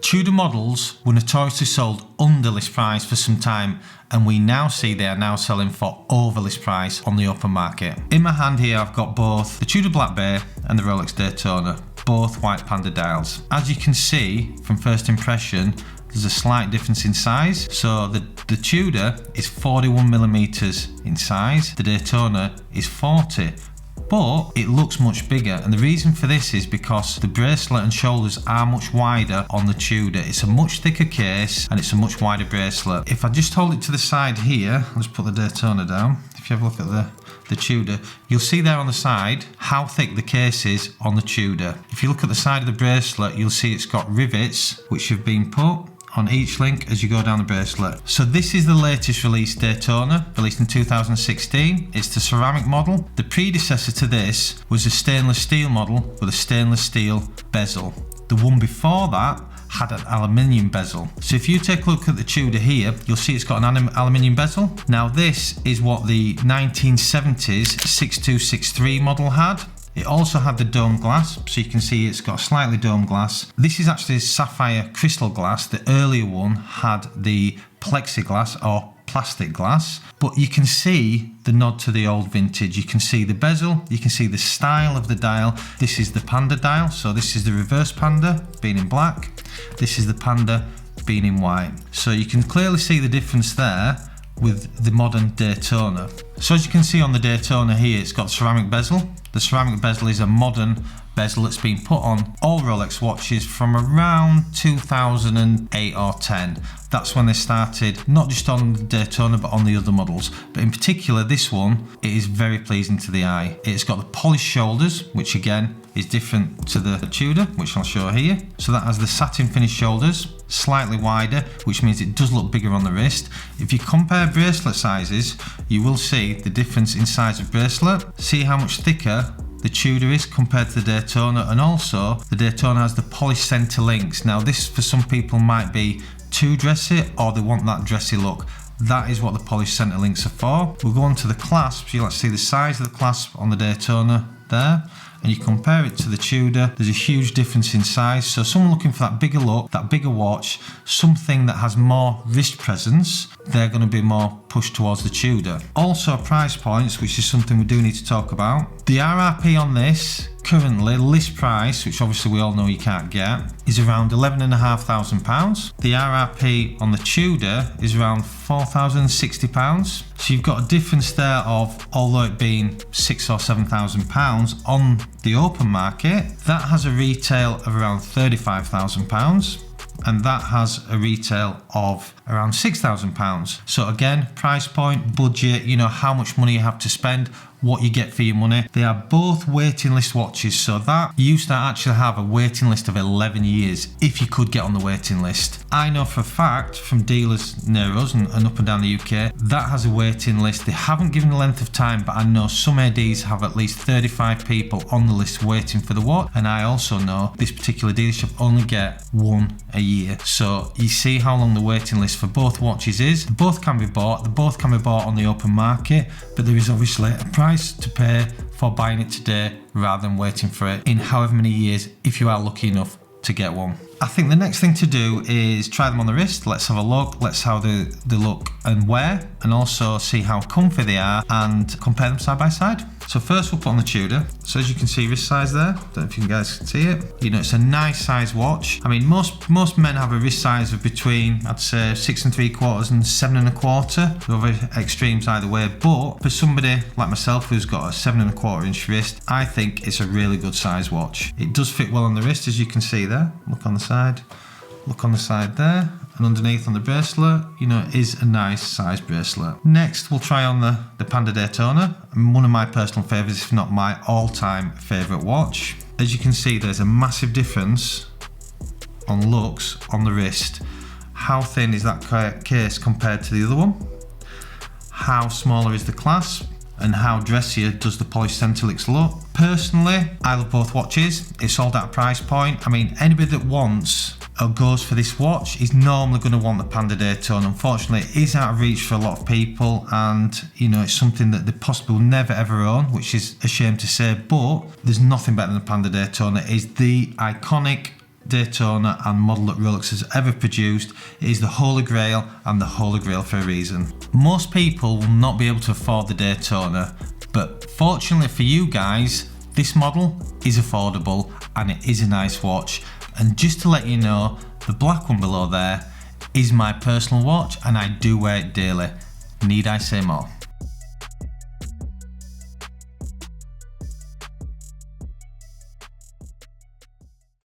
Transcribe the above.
Tudor models were notoriously sold under list price for some time, and we now see they are now selling for over list price on the open market. In my hand here I've got both the Tudor Black Bay and the Rolex Daytona, both white Panda dials. As you can see from first impression, there's a slight difference in size. So the Tudor is 41mm in size, the Daytona is 40. But it looks much bigger, and the reason for this is because the bracelet and shoulders are much wider on the Tudor. It's a much thicker case and it's a much wider bracelet. If I just hold it to the side here, I'll just put the Daytona down. If you have a look at the Tudor, you'll see there on the side how thick the case is on the Tudor. If you look at the side of the bracelet, you'll see it's got rivets which have been put on each link as you go down the bracelet. So this is the latest release Daytona, released in 2016. It's the ceramic model. The predecessor to this was a stainless steel model with a stainless steel bezel. The one before that had an aluminium bezel. So if you take a look at the Tudor here, you'll see it's got an aluminium bezel. Now this is what the 1970s 6263 model had. It also had the dome glass, so you can see it's got slightly dome glass. This is actually sapphire crystal glass. The earlier one had the plexiglass or plastic glass, but you can see the nod to the old vintage. You can see the bezel, you can see the style of the dial. This is the Panda dial, so this is the reverse Panda being in black. This is the Panda being in white. So you can clearly see the difference there with the modern Daytona. So as you can see on the Daytona here, it's got ceramic bezel. The ceramic bezel is a modern bezel that's been put on all Rolex watches from around 2008 or 10. That's when they started, not just on the Daytona but on the other models. But in particular this one, it is very pleasing to the eye. It's got the polished shoulders, which again is different to the Tudor, which I'll show here. So that has the satin finish shoulders, slightly wider, which means it does look bigger on the wrist. If you compare bracelet sizes, you will see the difference in size of bracelet. See how much thicker the Tudor is compared to the Daytona, and also the Daytona has the polished center links. Now this for some people might be too dressy, or they want that dressy look. That is what the polished center links are for. We'll go on to the clasps. You'll see the size of the clasp on the Daytona there, and you compare it to the Tudor, there's a huge difference in size. So someone looking for that bigger look, that bigger watch, something that has more wrist presence, they're going to be more pushed towards the Tudor. Also price points, which is something we do need to talk about. The RRP on this, currently list price, which obviously we all know you can't get, is around £11,500. The RRP on the Tudor is around £4,060. So you've got a difference there of, although it being £6,000 or £7,000 on the open market, that has a retail of around £35,000. And that has a retail of around £6,000. So again, price point, budget, you know how much money you have to spend, what you get for your money. They are both waiting list watches, so that you used to actually have a waiting list of 11 years if you could get on the waiting list. I know for a fact from dealers near us and up and down the UK, that has a waiting list. They haven't given the length of time, but I know some ADs have at least 35 people on the list waiting for the watch, and I also know this particular dealership only get one a year. So you see how long the waiting list for both watches is. Both can be bought, they both can be bought on the open market, but there is obviously a price to pay for buying it today rather than waiting for it in however many years if you are lucky enough to get one. I think the next thing to do is try them on the wrist. Let's have a look, let's how they look and wear, and also see how comfy they are and compare them side by side. So first we'll put on the Tudor. So as you can see, wrist size there, don't know if you guys can see it. You know, it's a nice size watch. I mean, most men have a wrist size of between, I'd say 6 3/4 and 7 1/4. So very extremes either way, but for somebody like myself who's got a 7 1/4 inch wrist, I think it's a really good size watch. It does fit well on the wrist, as you can see there. Look on the side, look on the side there. And underneath on the bracelet, you know, it is a nice size bracelet. Next, we'll try on the Panda Daytona, one of my personal favourites, if not my all-time favourite watch. As you can see, there's a massive difference on looks on the wrist. How thin is that case compared to the other one? How smaller is the clasp? And how dressier does the polished centre links look? Personally, I love both watches. It's sold at a price point. I mean, anybody that wants or goes for this watch is normally going to want the Panda Daytona. Unfortunately, it is out of reach for a lot of people, and you know, it's something that they possibly will never ever own, which is a shame to say, but there's nothing better than the Panda Daytona. It's the iconic Daytona and model that Rolex has ever produced. It is the Holy Grail, and the Holy Grail for a reason. Most people will not be able to afford the Daytona, but fortunately for you guys, this model is affordable and it is a nice watch. And just to let you know, the black one below there is my personal watch and I do wear it daily. Need I say more?